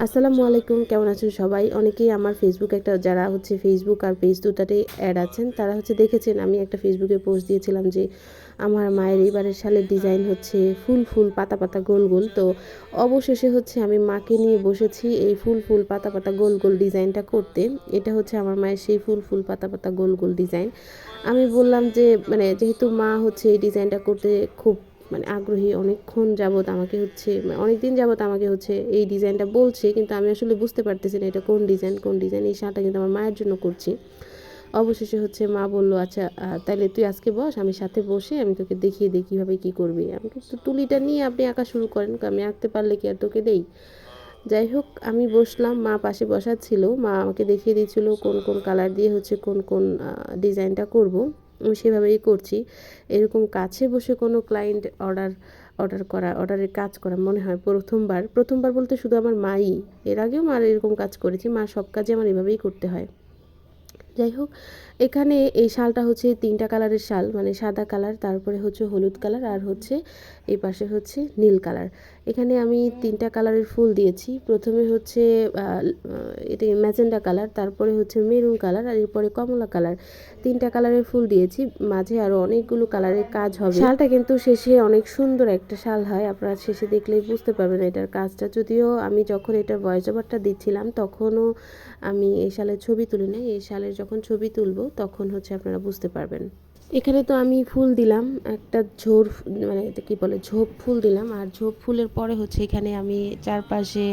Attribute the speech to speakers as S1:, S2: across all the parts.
S1: আসসালামু আলাইকুম, কেমন আছেন সবাই? অনেকেই আমার ফেসবুক একটা যারা হচ্ছে ফেসবুক আর পেজ দুটাতেই অ্যাড আছেন তারা হচ্ছে দেখেছেন আমি একটা ফেসবুকে পোস্ট দিয়েছিলাম যে আমার মায়ের এবারের শালের ডিজাইন হচ্ছে ফুল ফুল পাতা পাতা গোল গোল। তো অবশেষে হচ্ছে আমি মাকে নিয়ে বসেছি এই ফুল ফুল পাতা পাতা গোল গোল ডিজাইনটা করতে। এটা হচ্ছে আমার মায়ের সেই ফুল ফুল পাতা পাতা গোল গোল ডিজাইন। আমি বললাম যে যেহেতু মা হচ্ছে এই ডিজাইনটা করতে খুব আগ্রহী, অনেকক্ষণ যাবৎ আমাকে হচ্ছে অনেকদিন যাবৎ আমাকে হচ্ছে এই ডিজাইনটা বলছে, কিন্তু আমি আসলে বুঝতে পারতেছি না এটা কোন ডিজাইন কোন ডিজাইন। এই শালটা কিন্তু আমার মায়ের জন্য করছি। অবশেষে হচ্ছে মা বলল আচ্ছা তাহলে তুই আজকে বস, আমি সাথে বসে আমি তোকে দেখিয়ে দিই কীভাবে কী করবি। আমি কিন্তু তুলিটা নিয়ে আপনি আঁকা শুরু করেন, আমি আঁকতে পারলে কি আর তোকে দেই। যাই হোক আমি বসলাম, মা পাশে বসা ছিল, মা আমাকে দেখিয়ে দিয়েছিল কোন কোন কালার দিয়ে হচ্ছে কোন কোন ডিজাইনটা করব। আমি সেভাবেই করছি। এরকম কাছে বসে কোনো ক্লায়েন্ট অর্ডারের কাজ করা মনে হয় প্রথমবার বলতে শুধু আমার মাই, এর আগেও মার এরকম কাজ করেছি, মার সব কাজে আমার এভাবেই করতে হয়। যাই হোক এখানে এই শালটা হচ্ছে 3টা কালারের শাল, সাদা কালার, তারপরে হচ্ছে হলুদ কালার, আর হচ্ছে এই পাশে হচ্ছে নীল কালার। এখানে আমি 3টা কালারের ফুল দিয়েছি। প্রথমে হচ্ছে এটা ম্যাজেন্ডা কালার, তারপরে হচ্ছে মেরুন কালার, আর এরপরে কমলা কালার। 3টা কালারের ফুল দিয়েছি, মাঝে আরও অনেকগুলো কালারের কাজ হবে। শালটা কিন্তু শেষে অনেক সুন্দর একটা শাল হয়, আপনারা শেষে দেখলেই বুঝতে পারবেন এটার কাজটা। যদিও আমি যখন এটার ভয়েস ওভারটা দিচ্ছিলাম তখনও আমি এই শালের ছবি তুলি নাই, এই শালের যখন ছবি তুলবো তখন হচ্ছে আপনারা বুঝতে পারবেন। এখানে তো আমি ফুল দিলাম একটা এটা কি বলে ঝোপ ফুল দিলাম, আর ঝোপ ফুলের পরে হচ্ছে এখানে আমি চারপাশে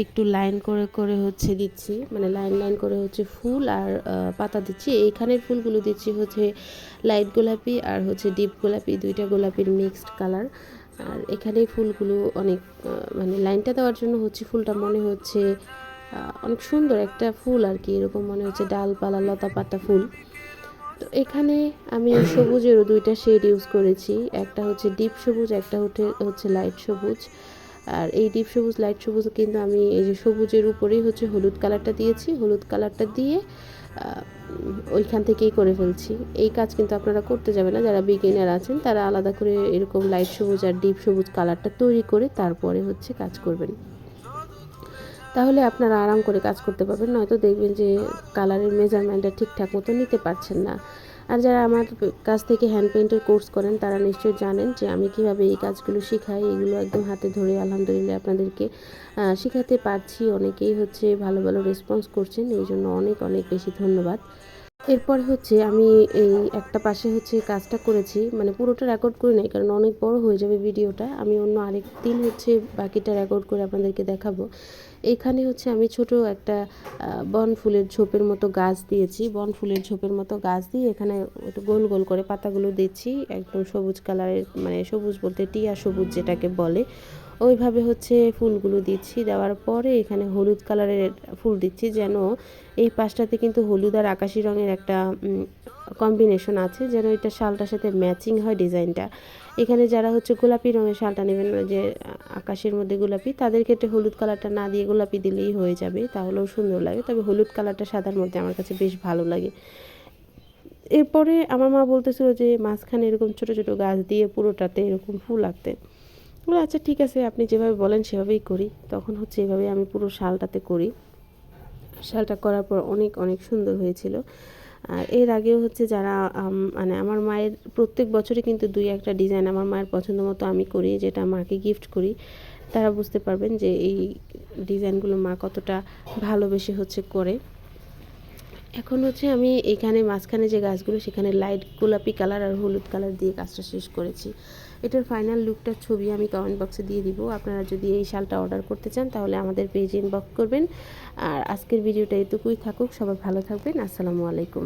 S1: একটু লাইন করে করে হচ্ছে দিচ্ছি, লাইন লাইন করে হচ্ছে ফুল আর পাতা দিচ্ছি। এইখানের ফুলগুলো দিচ্ছি হচ্ছে লাইট গোলাপি আর হচ্ছে ডিপ গোলাপি, 2টা গোলাপির মিক্সড কালার। আর এখানে ফুলগুলো অনেক লাইনটা দেওয়ার জন্য হচ্ছে ফুলটা মনে হচ্ছে অনেক সুন্দর একটা ফুল আর কি, এরকম মনে হচ্ছে ডালপালা লতা পাতা ফুল। তো এখানে আমি সবুজেরও 2টা শেড ইউজ করেছি, একটা হচ্ছে ডিপ সবুজ, একটা হচ্ছে লাইট সবুজ। আর এই ডিপ সবুজ লাইট সবুজ কিন্তু আমি এই যে সবুজের উপরেই হচ্ছে হলুদ কালারটা দিয়েছি, হলুদ কালারটা দিয়ে ওইখান থেকেই করে ফেলছি। এই কাজ কিন্তু আপনারা করতে যাবেন না, যারা বিগিনার আছেন তারা আলাদা করে এরকম লাইট সবুজ আর ডিপ সবুজ কালারটা তৈরি করে তারপরে হচ্ছে কাজ করবেন, তাহলে আপনারা আরাম করে কাজ করতে পারবেন। নয়তো দেখবেন যে কালারের মেজারমেন্টটা ঠিকঠাক মতো নিতে পারছেন না। আর যারা আমার কাছ থেকে হ্যান্ড পেইন্টের কোর্স করেন তারা নিশ্চয়ই জানেন যে আমি কিভাবে এই কাজগুলো শেখাই। এগুলো একদম হাতে ধরে আলহামদুলিল্লাহ আপনাদেরকে শেখাতে পারছি। অনেকেই হচ্ছে ভালো ভালো রেসপন্স করছেন, এই জন্য অনেক অনেক বেশি ধন্যবাদ। এরপর হচ্ছে আমি এই একটা পাশে হচ্ছে কাজটা করেছি, পুরোটা রেকর্ড করি নাই কারণ অনেক বড় হয়ে যাবে ভিডিওটা। আমি অন্য আরেক দিন হচ্ছে বাকিটা রেকর্ড করে আপনাদেরকে দেখাবো। এইখানে হচ্ছে আমি ছোট একটা বন ফুলের ঝোপের মতো গাছ দিয়েছি, বন ফুলের ঝোপের মতো গাছ দিয়ে এখানে একটু গোল গোল করে পাতাগুলো দিচ্ছি, একদম সবুজ কালারের, সবুজ বলতে টিয়া সবুজ যেটাকে বলে, ওইভাবে হচ্ছে ফুলগুলো দিচ্ছি। দেওয়ার পরে এখানে হলুদ কালারের ফুল দিচ্ছি, যেন এই পাশটাতে কিন্তু হলুদ আর আকাশি রঙের একটা কম্বিনেশন আছে, যেন এটা শালটার সাথে ম্যাচিং হয় ডিজাইনটা। এখানে যারা হচ্ছে গোলাপি রঙের শালটা নেবেন, যে আকাশের মধ্যে গোলাপি, তাদের ক্ষেত্রে হলুদ কালারটা না দিয়ে গোলাপি দিলেই হয়ে যাবে, তাহলেও সুন্দর লাগে। তবে হলুদ কালারটা সাদার মধ্যে আমার কাছে বেশ ভালো লাগে। এরপরে আমার মা বলতেছিল যে মাঝখানে এরকম ছোট ছোট গাছ দিয়ে পুরোটাতে এরকম ফুল আঁকতে। আচ্ছা ঠিক আছে, আপনি যেভাবে বলেন সেভাবেই করি। তখন হচ্ছে এভাবে আমি পুরো শালটাতে করি। শালটা করার পর অনেক অনেক সুন্দর হয়েছিল। আর এর আগেও হচ্ছে যারা আমার মায়ের প্রত্যেক বছরই কিন্তু 2-1টা ডিজাইন আমার মায়ের পছন্দ মতো আমি করি, যেটা মাকে গিফট করি। তারা বুঝতে পারবেন যে এই ডিজাইনগুলো মা কতটা ভালোবেসে হচ্ছে করে। এখন হচ্ছে আমি এখানে মাঝখানে যে গাছগুলো সেখানে লাইট গোলাপি কালার আর হলুদ কালার দিয়ে কাজটা শেষ করেছি। এটার ফাইনাল লুকটার ছবি আমি কমেন্ট বক্সে দিয়ে দিব। আপনারা যদি এই শালটা অর্ডার করতে চান তাহলে আমাদের পেজে ইনবক্স করবেন। আর আজকের ভিডিওটা এটুকুই থাকুক, সবাই ভালো থাকবেন। আসসালামু আলাইকুম।